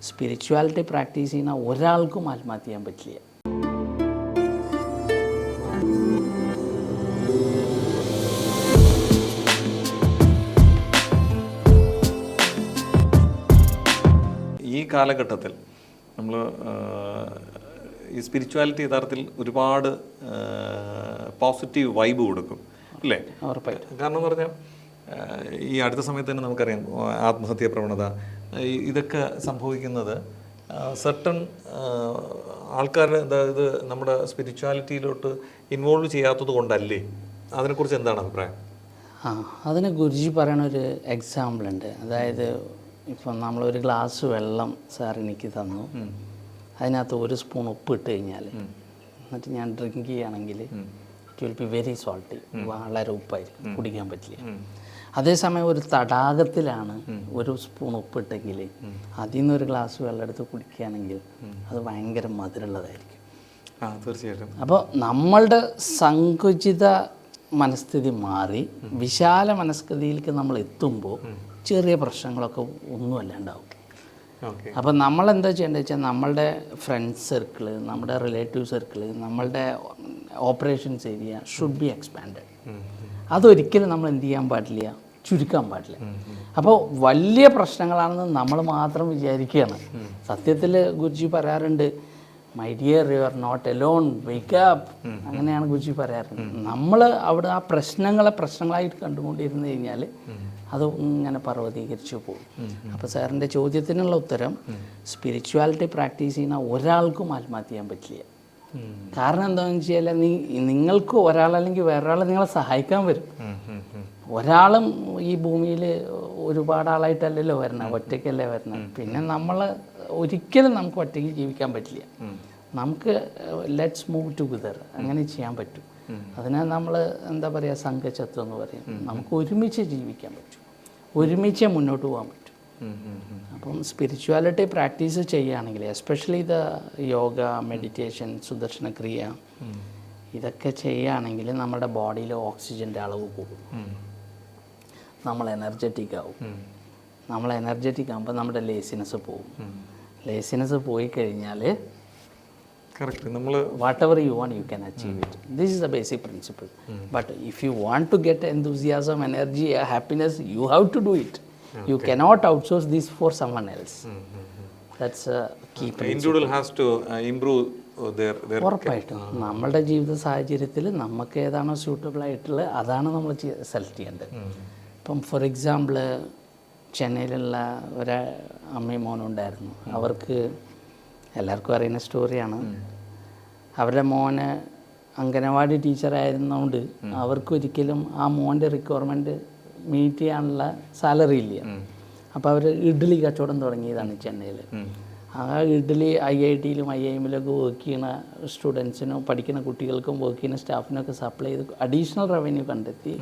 Spirituality practice ചെയ്യുന്ന ഒരാൾക്കും ആത്മഹത്യ ചെയ്യാൻ പറ്റില്ല. ഈ കാലഘട്ടത്തിൽ നമ്മൾ ഈ സ്പിരിച്വാലിറ്റി യഥാർത്ഥത്തിൽ ഒരുപാട് പോസിറ്റീവ് വൈബ് കൊടുക്കും അല്ലേ? കാരണം എന്ന് പറഞ്ഞാൽ ഈ അടുത്ത സമയത്ത് തന്നെ നമുക്കറിയാം ആത്മഹത്യാ പ്രവണത ഇതൊക്കെ സംഭവിക്കുന്നത് സർട്ടൺ ആൾക്കാർ അതായത് നമ്മുടെ സ്പിരിച്വാലിറ്റിയിലോട്ട് ഇൻവോൾവ് ചെയ്യാത്തത് കൊണ്ടല്ലേ? അതിനെക്കുറിച്ച് എന്താണ് അഭിപ്രായം? അതിന് ഗുരുജി പറയണൊരു എക്സാമ്പിൾ ഉണ്ട്. അതായത് ഇപ്പം നമ്മളൊരു ഗ്ലാസ് വെള്ളം സാർ എനിക്ക് തന്നു, അതിനകത്ത് ഒരു സ്പൂൺ ഉപ്പ് ഇട്ട് കഴിഞ്ഞാൽ എന്നിട്ട് ഞാൻ ഡ്രിങ്ക് ചെയ്യുകയാണെങ്കിൽ it will be very salty, വളരെ ഉപ്പായിരിക്കും, കുടിക്കാൻ പറ്റില്ല. അതേസമയം ഒരു തടാകത്തിലാണ് ഒരു സ്പൂൺ ഉപ്പിട്ടെങ്കിൽ അതിൽ നിന്നൊരു ഗ്ലാസ് വെള്ളം എടുത്ത് കുടിക്കുകയാണെങ്കിൽ അത് ഭയങ്കര മധുരമുള്ളതായിരിക്കും. തീർച്ചയായിട്ടും. അപ്പോൾ നമ്മളുടെ സങ്കുചിത മനസ്ഥിതി മാറി വിശാല മനസ്ഥിതിയിലേക്ക് നമ്മൾ എത്തുമ്പോൾ ചെറിയ പ്രശ്നങ്ങളൊക്കെ ഒന്നുമല്ലാണ്ടാവും. അപ്പം നമ്മളെന്താ ചെയ്യേണ്ടത് വെച്ചാൽ നമ്മളുടെ ഫ്രണ്ട്സ് സർക്കിള്, നമ്മുടെ റിലേറ്റീവ് സർക്കിള്, നമ്മളുടെ operations area should be expanded. അതൊരിക്കലും നമ്മൾ എന്ത് ചെയ്യാൻ പാടില്ല, ചുരുക്കാൻ പാടില്ല. അപ്പോൾ വലിയ പ്രശ്നങ്ങളാണെന്ന് നമ്മൾ മാത്രം വിചാരിക്കുകയാണ്. സത്യത്തിൽ ഗുരുജി പറയാറുണ്ട്, my dear you are not alone, wake up. അങ്ങനെയാണ് ഗുരുജി പറയാറുണ്ട്. നമ്മൾ അവിടെ ആ പ്രശ്നങ്ങളായിട്ട് കണ്ടുകൊണ്ടിരുന്നു കഴിഞ്ഞാൽ അത് ഇങ്ങനെ പർവ്വതീകരിച്ചു പോകും. അപ്പോൾ സാറിൻ്റെ ചോദ്യത്തിനുള്ള ഉത്തരം, സ്പിരിച്വാലിറ്റി പ്രാക്ടീസ് ചെയ്യുന്ന ഒരാൾക്കും ആത്മഹത്യ ചെയ്യാൻ പറ്റില്ല. കാരണം എന്താണെന്ന് വെച്ചാൽ നിങ്ങൾക്ക് ഒരാളല്ലെങ്കിൽ വേറൊരാൾ നിങ്ങളെ സഹായിക്കാൻ വരും. ഒരാളും ഈ ഭൂമിയിൽ ഒരുപാട് ആളായിട്ടല്ലല്ലോ വരണം, ഒറ്റയ്ക്കല്ലേ വരണം. പിന്നെ ഒരിക്കലും നമുക്ക് ഒറ്റയ്ക്ക് ജീവിക്കാൻ പറ്റില്ല. നമുക്ക് ലെറ്റ്സ് മൂവ് ടുഗദർ, അങ്ങനെ ചെയ്യാൻ പറ്റും. അതിനെ നമ്മൾ എന്താ പറയുക, സംഘചത്വം എന്ന് പറയും. നമുക്ക് ഒരുമിച്ച് ജീവിക്കാൻ പറ്റും, ഒരുമിച്ച് മുന്നോട്ട് പോകാൻ പറ്റും. അപ്പം സ്പിരിച്വാലിറ്റി പ്രാക്ടീസ് ചെയ്യുകയാണെങ്കിൽ, എസ്പെഷ്യലി യോഗ, മെഡിറ്റേഷൻ, സുദർശന ക്രിയ, ഇതൊക്കെ ചെയ്യുകയാണെങ്കിൽ നമ്മുടെ ബോഡിയിൽ ഓക്സിജൻ്റെ അളവ് കൂടും, നമ്മൾ എനർജറ്റിക് ആവും. നമ്മൾ എനർജറ്റിക് ആകുമ്പോൾ നമ്മുടെ ലേസിനെസ് പോകും. ലേസിനെസ് പോയി കഴിഞ്ഞാൽ whatever you want, you can achieve it. This is the basic principle. But if you want to get enthusiasm, energy, happiness, you have to do it. You cannot outsource this for someone else. That's a key principle. Individual has to improve their ഉറപ്പായിട്ടും നമ്മളുടെ ജീവിത സാഹചര്യത്തിൽ നമുക്ക് ഏതാണോ suitable ആയിട്ടുള്ളത് അതാണ് നമ്മൾ select ചെയ്യേണ്ടത്. ഇപ്പം ഫോർ എക്സാമ്പിൾ ചെന്നൈയിലുള്ള ഒരു അമ്മയും മോനും ഉണ്ടായിരുന്നു. അവർക്ക് എല്ലാവർക്കും അറിയുന്ന സ്റ്റോറിയാണ്. അവരുടെ മോന് അംഗനവാടി ടീച്ചറായിരുന്നതുകൊണ്ട് അവർക്ക് ഒരിക്കലും ആ മോൻ്റെ റിക്വയർമെൻറ്റ് മീറ്റ് ചെയ്യാനുള്ള സാലറി ഇല്ല. അപ്പോൾ അവർ ഇഡ്ഡലി കച്ചവടം തുടങ്ങിയതാണ് ചെന്നൈയിൽ. ആ ഇഡ്ഡലി IIT-യിലും IIM-ലൊക്കെ വർക്ക് ചെയ്യുന്ന സ്റ്റുഡൻസിനും പഠിക്കുന്ന കുട്ടികൾക്കും വർക്ക് ചെയ്യുന്ന സ്റ്റാഫിനൊക്കെ സപ്ലൈ ചെയ്ത് അഡീഷണൽ റവന്യൂ കണ്ടെത്തി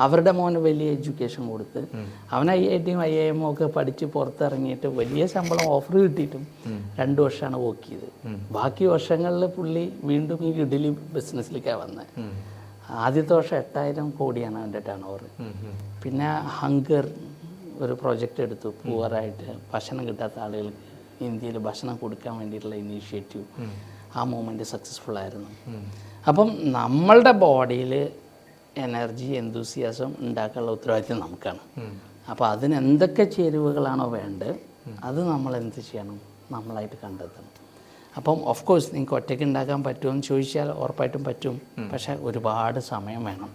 അവരുടെ മോന് വലിയ എഡ്യൂക്കേഷൻ കൊടുത്ത് അവൻ IIT-യും IIM-ഉം ഒക്കെ പഠിച്ച് പുറത്തിറങ്ങിയിട്ട് വലിയ ശമ്പളം ഓഫർ കിട്ടിയിട്ടും 2 വർഷമാണ് വർക്ക് ചെയ്തത്. ബാക്കി വർഷങ്ങളിൽ പുള്ളി വീണ്ടും ഈ ഇഡ്ഡലി ബിസിനസ്സിലേക്കാണ് വന്നത്. ആദ്യത്തെ വർഷം 8,000 കോടിയാണ് അവൻ്റെ ടേൺ ഓവർ. പിന്നെ ഹങ്കർ ഒരു പ്രൊജക്റ്റ് എടുത്തു, പൂവറായിട്ട് ഭക്ഷണം കിട്ടാത്ത ആളുകൾക്ക് ഇന്ത്യയിൽ ഭക്ഷണം കൊടുക്കാൻ വേണ്ടിയിട്ടുള്ള ഇനീഷ്യേറ്റീവ്. ആ മൂവ്മെൻറ്റ് സക്സസ്ഫുൾ ആയിരുന്നു. അപ്പം നമ്മളുടെ ബോഡിയിൽ എനർജി, എന്തൂസിയാസം ഉണ്ടാക്കാനുള്ള ഉത്തരവാദിത്വം നമുക്കാണ്. അപ്പോൾ അതിന് എന്തൊക്കെ ചേരുവകളാണോ വേണ്ടത് അത് നമ്മൾ എന്ത് ചെയ്യണം, നമ്മളായിട്ട് കണ്ടെത്തണം. അപ്പം ഓഫ് കോഴ്സ് നിങ്ങൾക്ക് ഒറ്റയ്ക്ക് ഉണ്ടാക്കാൻ പറ്റുമെന്ന് ചോദിച്ചാൽ ഉറപ്പായിട്ടും പറ്റും. പക്ഷേ ഒരുപാട് സമയം വേണം.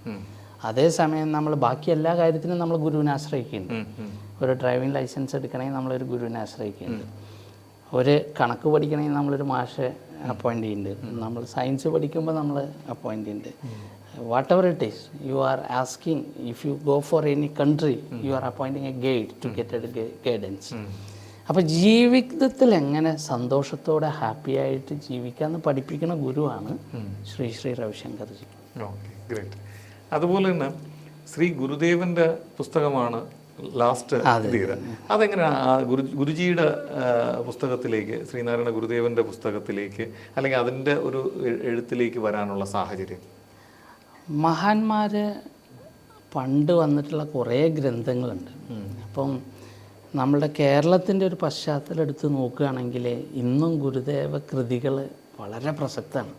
അതേസമയം നമ്മൾ ബാക്കി എല്ലാ കാര്യത്തിനും നമ്മൾ ഗുരുവിനെ ആശ്രയിക്കുന്നുണ്ട്. ഒരു ഡ്രൈവിംഗ് ലൈസൻസ് എടുക്കണമെങ്കിൽ നമ്മളൊരു ഗുരുവിനെ ആശ്രയിക്കുന്നുണ്ട്. ഒരു കണക്ക് പഠിക്കണമെങ്കിൽ നമ്മളൊരു മാഷെ അപ്പോയിൻ്റ് ചെയ്യുന്നുണ്ട്. നമ്മൾ സയൻസ് പഠിക്കുമ്പോൾ നമ്മൾ അപ്പോയിൻ്റ് ചെയ്യുന്നുണ്ട്. Whatever it is you are asking, if you go for any country you are appointing a guide to get a guidance. അപ്പോൾ ജീവിതത്തിൽ എങ്ങനെ സന്തോഷത്തോടെ ഹാപ്പി ആയിട്ട് ജീവിക്കാമെന്ന് പഠിപ്പിക്കുന്ന ഗുരുവാണ് ശ്രീ ശ്രീ രവിശങ്കർജി. Okay, great. അതുപോലെ തന്നെ ശ്രീ ഗുരുദേവൻ്റെ പുസ്തകമാണ് ലാസ്റ്റ് ചെയ്തത്. അതെങ്ങനെയാണ് ഗുരുജിയുടെ പുസ്തകത്തിലേക്ക്, ശ്രീനാരായണ ഗുരുദേവൻ്റെ പുസ്തകത്തിലേക്ക് അല്ലെങ്കിൽ അതിൻ്റെ ഒരു എഴുത്തിലേക്ക് വരാനുള്ള സാഹചര്യം? മഹാന്മാർ പണ്ട് വന്നിട്ടുള്ള കുറേ ഗ്രന്ഥങ്ങളുണ്ട്. അപ്പം നമ്മുടെ കേരളത്തിൻ്റെ ഒരു പശ്ചാത്തലം എടുത്ത് നോക്കുകയാണെങ്കിൽ ഇന്നും ഗുരുദേവ കൃതികൾ വളരെ പ്രസക്തമാണ്.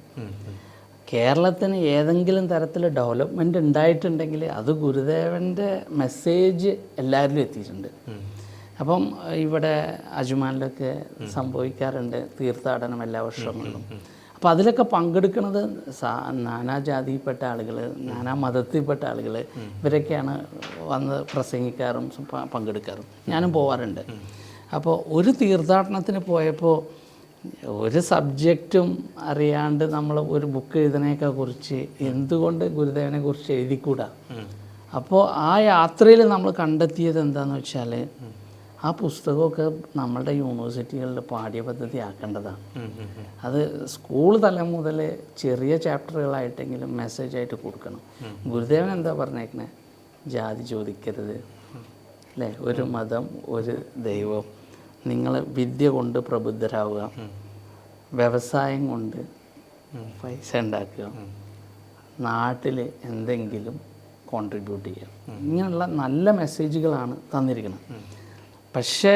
കേരളത്തിന് ഏതെങ്കിലും തരത്തിൽ ഡെവലപ്മെൻറ്റ് ഉണ്ടായിട്ടുണ്ടെങ്കിൽ അത് ഗുരുദേവൻ്റെ മെസ്സേജ് എല്ലാവരിലും എത്തിയിട്ടുണ്ട്. അപ്പം ഇവിടെ അജ്മാനിലൊക്കെ സംഭവിക്കാറുണ്ട് തീർത്ഥാടനം എല്ലാ വർഷങ്ങളിലും. അപ്പോൾ അതിലൊക്കെ പങ്കെടുക്കുന്നത് നാനാജാതിയിൽപ്പെട്ട ആളുകൾ, നാനാ മതത്തിൽപ്പെട്ട ആളുകൾ, ഇവരൊക്കെയാണ് വന്ന് പ്രസംഗിക്കാറും പങ്കെടുക്കാറും. ഞാനും പോവാറുണ്ട്. അപ്പോൾ ഒരു തീർത്ഥാടനത്തിന് പോയപ്പോൾ ഒരു സബ്ജക്റ്റും അറിയാണ്ട് നമ്മൾ ഒരു ബുക്ക് എഴുതുന്നതിനെ കുറിച്ച് എന്തുകൊണ്ട് ഗുരുദേവനെ കുറിച്ച് എഴുതിക്കൂടാ? അപ്പോൾ ആ യാത്രയിൽ നമ്മൾ കണ്ടെത്തിയത് എന്താണെന്ന് വെച്ചാൽ ആ പുസ്തകമൊക്കെ നമ്മളുടെ യൂണിവേഴ്സിറ്റികളിൽ പാഠ്യപദ്ധതി ആക്കേണ്ടതാണ്. അത് സ്കൂൾ തലം മുതൽ ചെറിയ ചാപ്റ്ററുകളായിട്ടെങ്കിലും മെസ്സേജായിട്ട് കൊടുക്കണം. ഗുരുദേവൻ എന്താ പറഞ്ഞേക്കണേ? ജാതി ചോദിക്കരുത്, അല്ലേ? ഒരു മതം, ഒരു ദൈവം. നിങ്ങൾ വിദ്യ കൊണ്ട് പ്രബുദ്ധരാവുക, വ്യവസായം കൊണ്ട് പൈസ ഉണ്ടാക്കുക, നാട്ടിൽ എന്തെങ്കിലും കോൺട്രിബ്യൂട്ട് ചെയ്യുക. ഇങ്ങനെയുള്ള നല്ല മെസ്സേജുകളാണ് തന്നിരിക്കുന്നത്. പക്ഷേ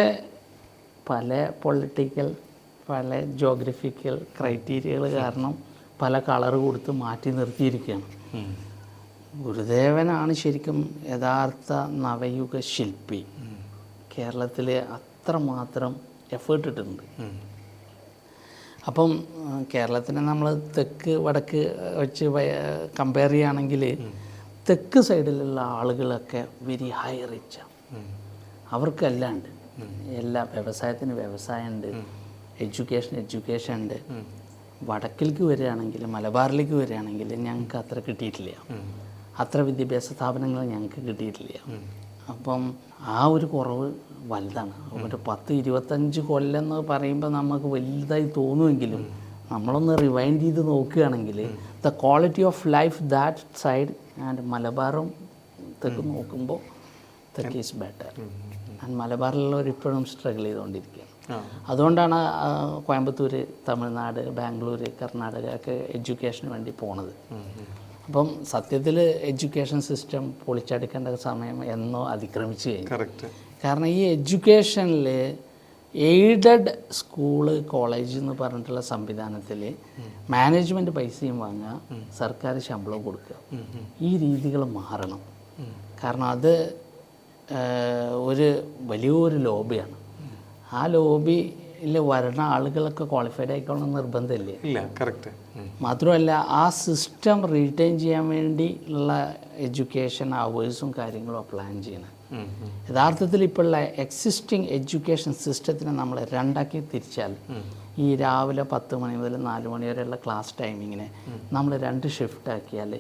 പല പൊളിറ്റിക്കൽ, പല ജോഗ്രഫിക്കൽ ക്രൈറ്റീരിയകൾ കാരണം പല കളർ കൊടുത്ത് മാറ്റി നിർത്തിയിരിക്കുകയാണ്. ഗുരുദേവനാണ് ശരിക്കും യഥാർത്ഥ നവയുഗ ശില്പി. കേരളത്തിൽ അത്രമാത്രം എഫേർട്ട് ഇട്ടിട്ടുണ്ട്. അപ്പം കേരളത്തിനെ നമ്മൾ തെക്ക് വടക്ക് വെച്ച് കമ്പയർ ചെയ്യുകയാണെങ്കിൽ തെക്ക് സൈഡിലുള്ള ആളുകളൊക്കെ വെരി ഹൈ റിച്ചാണ്. അവർക്കെല്ലാം ഉണ്ട്. എല്ലാ വ്യവസായത്തിന് വ്യവസായമുണ്ട്, എഡ്യൂക്കേഷൻ ഉണ്ട്. വടക്കിലേക്ക് വരികയാണെങ്കിൽ, മലബാറിലേക്ക് വരികയാണെങ്കിൽ ഞങ്ങൾക്ക് അത്ര കിട്ടിയിട്ടില്ല. അത്ര വിദ്യാഭ്യാസ സ്ഥാപനങ്ങൾ ഞങ്ങൾക്ക് കിട്ടിയിട്ടില്ല. അപ്പം ആ ഒരു കുറവ് വലുതാണ്. ഒരു 10-25 കൊല്ലം എന്ന് പറയുമ്പോൾ നമുക്ക് വലുതായി തോന്നുമെങ്കിലും നമ്മളൊന്ന് റിവൈൻഡ് ചെയ്ത് നോക്കുകയാണെങ്കിൽ the quality of life that side and മലബാറും തെക്ക് നോക്കുമ്പോൾ തെക്ക് ഈസ് ബെറ്റർ. ആൻഡ് മലബാറിലുള്ളവർ ഇപ്പോഴും സ്ട്രഗിൾ ചെയ്തുകൊണ്ടിരിക്കുകയാണ്. അതുകൊണ്ടാണ് കോയമ്പത്തൂർ, തമിഴ്നാട്, ബാംഗ്ലൂർ, കർണാടക ഒക്കെ എഡ്യൂക്കേഷന് വേണ്ടി പോണത്. അപ്പം സത്യത്തിൽ എഡ്യൂക്കേഷൻ സിസ്റ്റം പൊളിച്ചെടുക്കേണ്ട സമയം എന്നോ അതിക്രമിച്ച് കഴിഞ്ഞു. കാരണം ഈ എഡ്യൂക്കേഷനിൽ എയ്ഡഡ് സ്കൂള്, കോളേജ് എന്ന് പറഞ്ഞിട്ടുള്ള സംവിധാനത്തിൽ മാനേജ്മെൻറ്റ് പൈസയും വാങ്ങുക, സർക്കാർ ശമ്പളവും കൊടുക്കുക. ഈ രീതികൾ മാറണം. കാരണം അത് ഒരു വലിയൊരു ലോബിയാണ്. ആ ലോബിയിൽ വരുന്ന ആളുകളൊക്കെ ക്വാളിഫൈഡ് ആയിക്കോളണം നിർബന്ധമില്ല. മാത്രമല്ല ആ സിസ്റ്റം റീറ്റെയിൻ ചെയ്യാൻ വേണ്ടി ഉള്ള എഡ്യൂക്കേഷൻ അവേഴ്സും കാര്യങ്ങളും പ്ലാൻ ചെയ്യണം. യഥാർത്ഥത്തിൽ ഇപ്പോഴുള്ള എക്സിസ്റ്റിംഗ് എഡ്യൂക്കേഷൻ സിസ്റ്റത്തിനെ നമ്മൾ രണ്ടാക്കി തിരിച്ചാൽ ഈ രാവിലെ 10 മണി മുതൽ 4 മണി വരെയുള്ള ക്ലാസ് ടൈമിങ്ങിനെ നമ്മൾ 2 ഷിഫ്റ്റ് ആക്കിയാൽ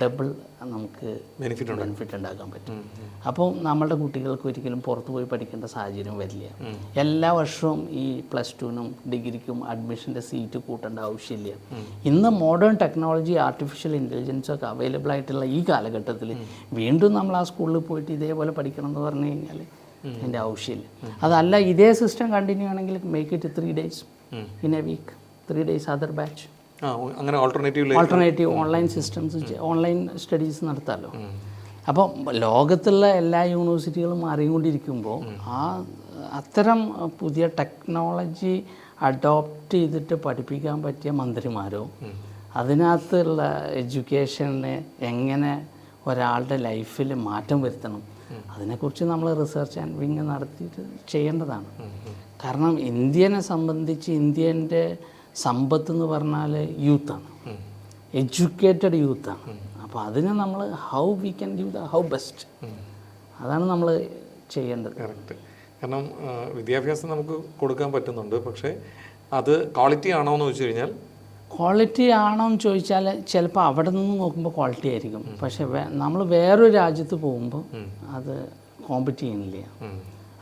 ഡബിൾ നമുക്ക് ബെനിഫിറ്റ് ഉണ്ടാക്കാൻ പറ്റും. അപ്പോൾ നമ്മളുടെ കുട്ടികൾക്ക് ഒരിക്കലും പുറത്തു പോയി പഠിക്കേണ്ട സാഹചര്യം വരില്ല. എല്ലാ വർഷവും ഈ +2-നും ഡിഗ്രിക്കും അഡ്മിഷൻ്റെ സീറ്റ് കൂട്ടേണ്ട ആവശ്യമില്ല. ഇന്ന് മോഡേൺ ടെക്നോളജി, ആർട്ടിഫിഷ്യൽ ഇൻ്റലിജൻസ് ഒക്കെ അവൈലബിൾ ആയിട്ടുള്ള ഈ കാലഘട്ടത്തിൽ വീണ്ടും നമ്മൾ ആ സ്കൂളിൽ പോയിട്ട് ഇതേപോലെ പഠിക്കണം എന്ന് പറഞ്ഞു കഴിഞ്ഞാൽ അതിൻ്റെ ആവശ്യമില്ല. അതല്ല ഇതേ സിസ്റ്റം കണ്ടിന്യൂ ആണെങ്കിൽ make it 3 days in a week, 3 days other batch. അങ്ങനെ alternative online systems, online studies നടത്താമല്ലോ. അപ്പം ലോകത്തുള്ള എല്ലാ യൂണിവേഴ്സിറ്റികളും മാറിക്കൊണ്ടിരിക്കുമ്പോൾ അത്തരം പുതിയ ടെക്നോളജി അഡോപ്റ്റ് ചെയ്തിട്ട് പഠിപ്പിക്കാൻ പറ്റിയ മന്ത്രിമാരോ അതിനകത്തുള്ള എഡ്യൂക്കേഷനെ എങ്ങനെ ഒരാളുടെ ലൈഫിൽ മാറ്റം വരുത്തണം, അതിനെക്കുറിച്ച് നമ്മൾ റിസർച്ച് ആൻഡ് വിങ് നടത്തിയിട്ട് ചെയ്യേണ്ടതാണ്. കാരണം ഇന്ത്യനെ സംബന്ധിച്ച് ഇന്ത്യൻ്റെ സമ്പത്ത് എന്ന് പറഞ്ഞാൽ യൂത്താണ്, എഡ്യൂക്കേറ്റഡ് യൂത്താണ്. അപ്പോൾ അതിന് നമ്മൾ how we can give the how best, അതാണ് നമ്മൾ ചെയ്യേണ്ടത്. കറക്റ്റ്. കാരണം വിദ്യാഭ്യാസം നമുക്ക് കൊടുക്കാൻ പറ്റുന്നുണ്ട്, പക്ഷേ അത് ക്വാളിറ്റി ആണോ എന്ന് ചോദിച്ചു കഴിഞ്ഞാൽ, ക്വാളിറ്റി ആണോ എന്ന് ചോദിച്ചാൽ ചിലപ്പോൾ അവിടെ നിന്ന് നോക്കുമ്പോൾ ക്വാളിറ്റി ആയിരിക്കും. പക്ഷേ നമ്മൾ വേറൊരു രാജ്യത്ത് പോകുമ്പോൾ അത് കോമ്പറ്റ് ചെയ്യുന്നില്ല.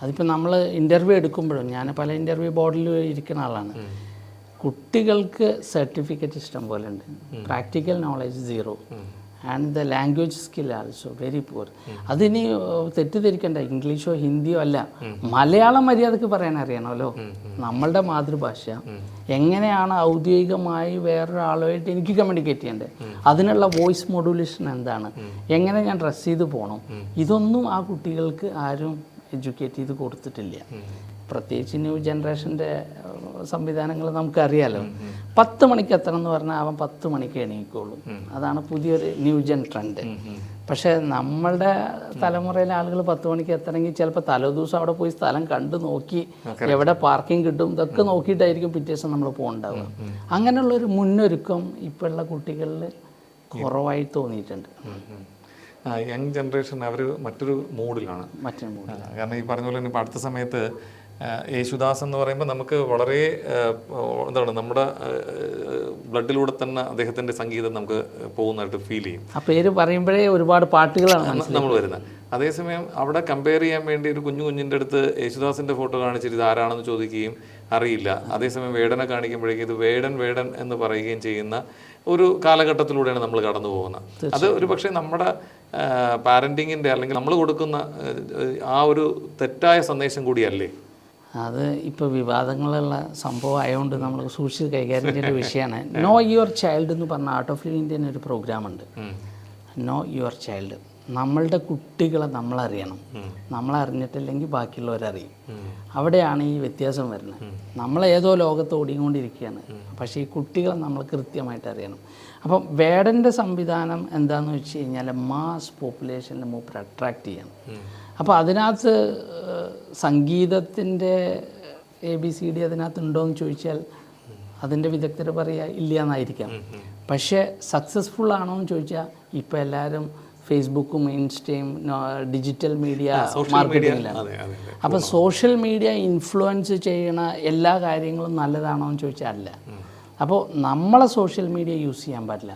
അതിപ്പോൾ നമ്മൾ ഇൻ്റർവ്യൂ എടുക്കുമ്പോഴും, ഞാൻ പല ഇൻ്റർവ്യൂ ബോർഡിൽ ഇരിക്കുന്ന ആളാണ്, കുട്ടികൾക്ക് സർട്ടിഫിക്കറ്റ് ഇഷ്ടം പോലെ ഉണ്ട്, practical knowledge 0 and the language skill also very poor. അതിനി തെറ്റിദ്ധരിക്കേണ്ട, ഇംഗ്ലീഷോ ഹിന്ദിയോ അല്ല, മലയാളം മര്യാദക്ക് പറയാൻ അറിയണമല്ലോ, നമ്മളുടെ മാതൃഭാഷ. എങ്ങനെയാണ് ഔദ്യോഗികമായി വേറൊരാളുമായിട്ട് എനിക്ക് കമ്മ്യൂണിക്കേറ്റ് ചെയ്യേണ്ടത്, അതിനുള്ള വോയിസ് മോഡുലേഷൻ എന്താണ്, എങ്ങനെ ഞാൻ ഡ്രസ് ചെയ്ത് പോകണം, ഇതൊന്നും ആ കുട്ടികൾക്ക് ആരും എഡ്യൂക്കേറ്റ് ചെയ്ത് കൊടുത്തിട്ടില്ല. പ്രത്യേകിച്ച് ന്യൂ ജനറേഷൻ്റെ സംവിധാനങ്ങൾ നമുക്കറിയാലോ. 10 മണിക്ക് എത്തണം എന്ന് പറഞ്ഞാൽ അവൻ 10 മണിക്ക് എണീക്കുള്ളൂ. അതാണ് പുതിയൊരു ന്യൂ ജൻ ട്രെൻഡ്. പക്ഷേ നമ്മളുടെ തലമുറയിലെ ആളുകൾ 10 മണിക്ക് എത്തണമെങ്കിൽ ചിലപ്പോൾ തലേദിവസം അവിടെ പോയി സ്ഥലം കണ്ടു നോക്കി എവിടെ പാർക്കിംഗ് കിട്ടും ഇതൊക്കെ നോക്കിയിട്ടായിരിക്കും പിറ്റേ ദിവസം നമ്മൾ പോകുന്നുണ്ടാവുക. അങ്ങനെയുള്ളൊരു മുന്നൊരുക്കം ഇപ്പോഴുള്ള കുട്ടികളിൽ കുറവായി തോന്നിയിട്ടുണ്ട്. യങ് ജനറേഷൻ അവർ മറ്റൊരു മൂഡിലാണ്. കാരണം ഈ പറഞ്ഞ പോലെ തന്നെ ഇപ്പോൾ അടുത്ത സമയത്ത് യേശുദാസ് എന്ന് പറയുമ്പോൾ നമുക്ക് വളരെ എന്താണ് നമ്മുടെ ബ്ലഡിലൂടെ തന്നെ അദ്ദേഹത്തിൻ്റെ സംഗീതം നമുക്ക് പോകുന്നതായിട്ട് ഫീൽ ചെയ്യും. ആ പേര് പറയുമ്പോഴേ ഒരുപാട് പാട്ടുകളാണ് നമ്മൾ വരുന്നത്. അതേസമയം അവിടെ കമ്പയർ ചെയ്യാൻ വേണ്ടി ഒരു കുഞ്ഞിൻ്റെ അടുത്ത് യേശുദാസിൻ്റെ ഫോട്ടോ കാണിച്ചിട്ട് ഇത് ആരാണെന്ന് ചോദിക്കുകയും അറിയില്ല. അതേസമയം വേടനെ കാണിക്കുമ്പോഴേക്കും ഇത് വേടൻ എന്ന് പറയുകയും ചെയ്യുന്ന ഒരു കാലഘട്ടത്തിലൂടെയാണ് നമ്മൾ കടന്നു പോകുന്നത്. അത് ഒരു പക്ഷേ നമ്മുടെ പാരൻറ്റിങ്ങിൻ്റെ അല്ലെങ്കിൽ നമ്മൾ കൊടുക്കുന്ന ആ ഒരു തെറ്റായ സന്ദേശം കൂടിയല്ലേ? അത് ഇപ്പോൾ വിവാദങ്ങളുള്ള സംഭവം ആയതുകൊണ്ട് നമ്മൾ സൂക്ഷിച്ച് കൈകാര്യം ചെയ്ത വിഷയമാണ്. നോ യുവർ ചൈൽഡ് എന്ന് പറഞ്ഞ ആർട്ട് ഓഫ് ലിവിങ്ങിൻ്റെ ഒരു പ്രോഗ്രാമുണ്ട്. No your child. നമ്മളുടെ കുട്ടികളെ നമ്മളറിയണം. നമ്മളറിഞ്ഞിട്ടില്ലെങ്കിൽ ബാക്കിയുള്ളവരറിയും. അവിടെയാണ് ഈ വ്യത്യാസം വരുന്നത്. നമ്മളേതോ ലോകത്ത് ഓടിക്കൊണ്ടിരിക്കുകയാണ്, പക്ഷേ ഈ കുട്ടികളെ നമ്മൾ കൃത്യമായിട്ട് അറിയണം. അപ്പം വേടൻ്റെ സംവിധാനം എന്താണെന്ന് വെച്ച് കഴിഞ്ഞാൽ മാസ് പോപ്പുലേഷനിൽ മൂപ്പർ അട്രാക്റ്റ് ചെയ്യണം. അപ്പോൾ അതിനകത്ത് സംഗീതത്തിൻ്റെ ABCD അതിനകത്ത് ഉണ്ടോയെന്ന് ചോദിച്ചാൽ അതിൻ്റെ വിദഗ്ധർ പറയുക ഇല്ല എന്നായിരിക്കാം. പക്ഷേ സക്സസ്ഫുൾ ആണോ എന്ന് ചോദിച്ചാൽ ഇപ്പോൾ എല്ലാവരും ഫേസ്ബുക്കും ഇൻസ്റ്റയും ഡിജിറ്റൽ മീഡിയ മാർക്കറ്റിങ്ങിലാണ്. അപ്പോൾ സോഷ്യൽ മീഡിയ ഇൻഫ്ലുവൻസ് ചെയ്യണ എല്ലാ കാര്യങ്ങളും നല്ലതാണോ എന്ന് ചോദിച്ചാൽ അല്ല. അപ്പോൾ നമ്മളെ സോഷ്യൽ മീഡിയ യൂസ് ചെയ്യാൻ പാടില്ല,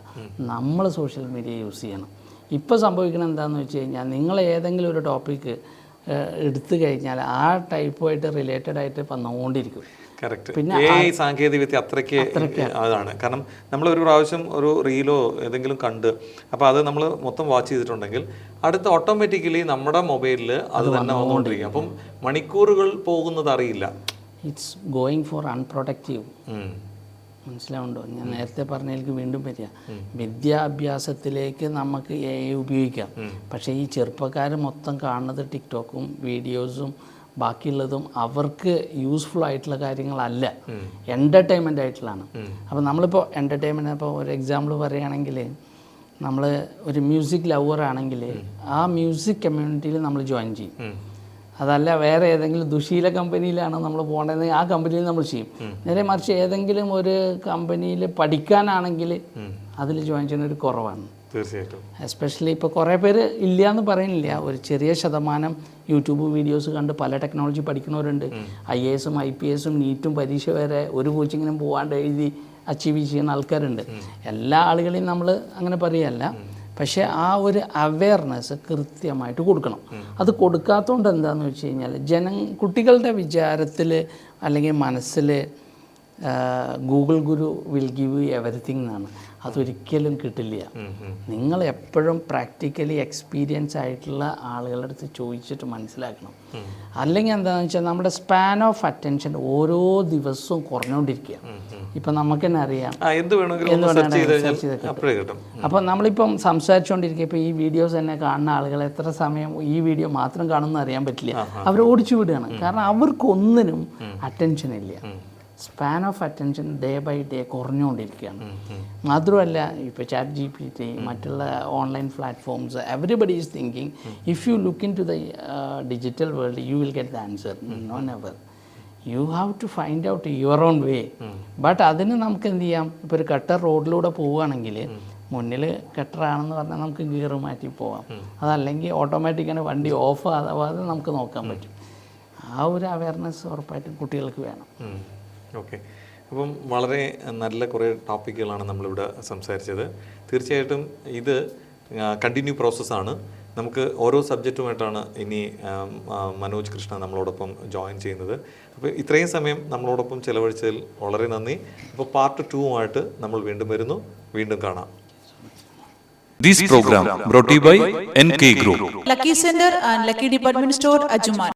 നമ്മൾ സോഷ്യൽ മീഡിയ യൂസ് ചെയ്യണം. ഇപ്പോൾ സംഭവിക്കുന്നത് എന്താണെന്ന് വെച്ച് കഴിഞ്ഞാൽ നിങ്ങൾ ഏതെങ്കിലും ഒരു ടോപ്പിക്ക് എടുത്തു കഴിഞ്ഞാൽ ആ ടൈപ്പുമായിട്ട് റിലേറ്റഡ് ആയിട്ട് വന്നുകൊണ്ടിരിക്കും. പിന്നെ സാങ്കേതികവിദ്യ അത്രയ്ക്ക് അതാണ്. കാരണം നമ്മൾ ഒരു പ്രാവശ്യം ഒരു റീലോ ഏതെങ്കിലും കണ്ട് അപ്പോൾ അത് നമ്മൾ മൊത്തം വാച്ച് ചെയ്തിട്ടുണ്ടെങ്കിൽ അടുത്ത ഓട്ടോമാറ്റിക്കലി നമ്മുടെ മൊബൈലിൽ അത് തന്നെ വന്നുകൊണ്ടിരിക്കും. അപ്പം മണിക്കൂറുകൾ പോകുന്നത് അറിയില്ല. It's going for unproductive. മനസ്സിലാവുണ്ടോ? ഞാൻ നേരത്തെ പറഞ്ഞതിലേക്ക് വീണ്ടും വരിക. വിദ്യാഭ്യാസത്തിലേക്ക് നമുക്ക് AI ഉപയോഗിക്കാം. പക്ഷേ ഈ ചെറുപ്പക്കാർ മൊത്തം കാണുന്നത് ടിക്ടോക്കും വീഡിയോസും ബാക്കിയുള്ളതും അവർക്ക് യൂസ്ഫുൾ ആയിട്ടുള്ള കാര്യങ്ങളല്ല, എൻ്റർടൈൻമെൻ്റ് ആയിട്ടുള്ളതാണ്. അപ്പോൾ നമ്മളിപ്പോൾ എൻ്റർടൈൻമെൻറ്റ്, ഇപ്പോൾ ഒരു എക്സാമ്പിൾ പറയുകയാണെങ്കിൽ നമ്മൾ ഒരു മ്യൂസിക് ലവർ ആണെങ്കിൽ ആ മ്യൂസിക് കമ്മ്യൂണിറ്റിയിൽ നമ്മൾ ജോയിൻ ചെയ്യും. അതല്ല വേറെ ഏതെങ്കിലും ദുശീല കമ്പനിയിലാണ് നമ്മൾ പോകേണ്ടത്, ആ കമ്പനിയിൽ നമ്മൾ ചെയ്യും. നേരെ മറിച്ച് ഏതെങ്കിലും ഒരു കമ്പനിയിൽ പഠിക്കാനാണെങ്കിൽ അതിൽ ജോയിൻ ചെയ്യുന്ന ഒരു കുറവാണ്. തീർച്ചയായിട്ടും. എസ്പെഷ്യലി ഇപ്പോൾ കുറേ പേര് ഇല്ല എന്ന് പറയുന്നില്ല, ഒരു ചെറിയ ശതമാനം യൂട്യൂബ് വീഡിയോസ് കണ്ട് പല ടെക്നോളജി പഠിക്കുന്നവരുണ്ട്. IAS IPS നീറ്റും പരീക്ഷ വരെ ഒരു കോച്ചിങ്ങിനും പോകാണ്ട് എഴുതി അച്ചീവ് ചെയ്യുന്ന ആൾക്കാരുണ്ട്. എല്ലാ ആളുകളെയും നമ്മൾ അങ്ങനെ പറയുകയല്ല, പക്ഷേ ആ ഒരു അവെയർനെസ് കൃത്യമായിട്ട് കൊടുക്കണം. അത് കൊടുക്കാത്തതുകൊണ്ട് എന്താണെന്ന് വെച്ച് കഴിഞ്ഞാൽ കുട്ടികളുടെ വിചാരത്തിൽ അല്ലെങ്കിൽ മനസ്സിൽ Google Guru will give you everything എന്നാണ്. അതൊരിക്കലും കിട്ടില്ല. നിങ്ങൾ എപ്പോഴും പ്രാക്ടിക്കലി എക്സ്പീരിയൻസ് ആയിട്ടുള്ള ആളുകളുടെ അടുത്ത് ചോദിച്ചിട്ട് മനസ്സിലാക്കണം. അല്ലെങ്കിൽ എന്താണെന്ന് വെച്ചാൽ നമ്മുടെ സ്പാൻ ഓഫ് അറ്റൻഷൻ ഓരോ ദിവസവും കുറഞ്ഞുകൊണ്ടിരിക്കുക. ഇപ്പം നമുക്ക് തന്നെ അറിയാം, അപ്പോൾ നമ്മളിപ്പം സംസാരിച്ചുകൊണ്ടിരിക്കുക, ഇപ്പോൾ ഈ വീഡിയോസ് തന്നെ കാണുന്ന ആളുകൾ എത്ര സമയം ഈ വീഡിയോ മാത്രം കാണുമെന്ന് അറിയാൻ പറ്റില്ല. അവർ ഓടിച്ചു വിടുകയാണ്. കാരണം അവർക്കൊന്നിനും അറ്റൻഷൻ ഇല്ല. Span of attention day by day കുറഞ്ഞുകൊണ്ടിരിക്കുകയാണ്. മാത്രമല്ല ഇപ്പോൾ ChatGPT മറ്റുള്ള online platforms, everybody is thinking if you look into the digital world you will get the answer. No never. You have to find out your own way. But അതിന് നമുക്ക് എന്ത് ചെയ്യാം? ഇപ്പോൾ ഒരു കട്ടർ റോഡിലൂടെ പോവുകയാണെങ്കിൽ മുന്നിൽ കട്ടറാണെന്ന് പറഞ്ഞാൽ നമുക്ക് ഗിയർ മാറ്റി പോവാം. അതല്ലെങ്കിൽ ഓട്ടോമാറ്റിക്കാണ് വണ്ടി ഓഫ് ആവാതെ നമുക്ക് നോക്കാൻ പറ്റും. ആ ഒരു അവയർനെസ് ഉറപ്പായിട്ടും കുട്ടികൾക്ക് വേണം. ഓക്കെ. അപ്പം വളരെ നല്ല കുറേ ടോപ്പിക്കുകളാണ് നമ്മളിവിടെ സംസാരിച്ചത്. തീർച്ചയായിട്ടും ഇത് കണ്ടിന്യൂ പ്രോസസ്സാണ്. നമുക്ക് ഓരോ സബ്ജക്റ്റുമായിട്ടാണ് ഇനി മനോജ് കൃഷ്ണ നമ്മളോടൊപ്പം ജോയിൻ ചെയ്യുന്നത്. അപ്പോൾ ഇത്രയും സമയം നമ്മളോടൊപ്പം ചിലവഴിച്ചതിൽ വളരെ നന്ദി. അപ്പോൾ പാർട്ട് 2 നമ്മൾ വീണ്ടും വരുന്നു. വീണ്ടും കാണാം. This program brought to you by NK Group, Lucky Center and Lucky Department Store, Ajuman.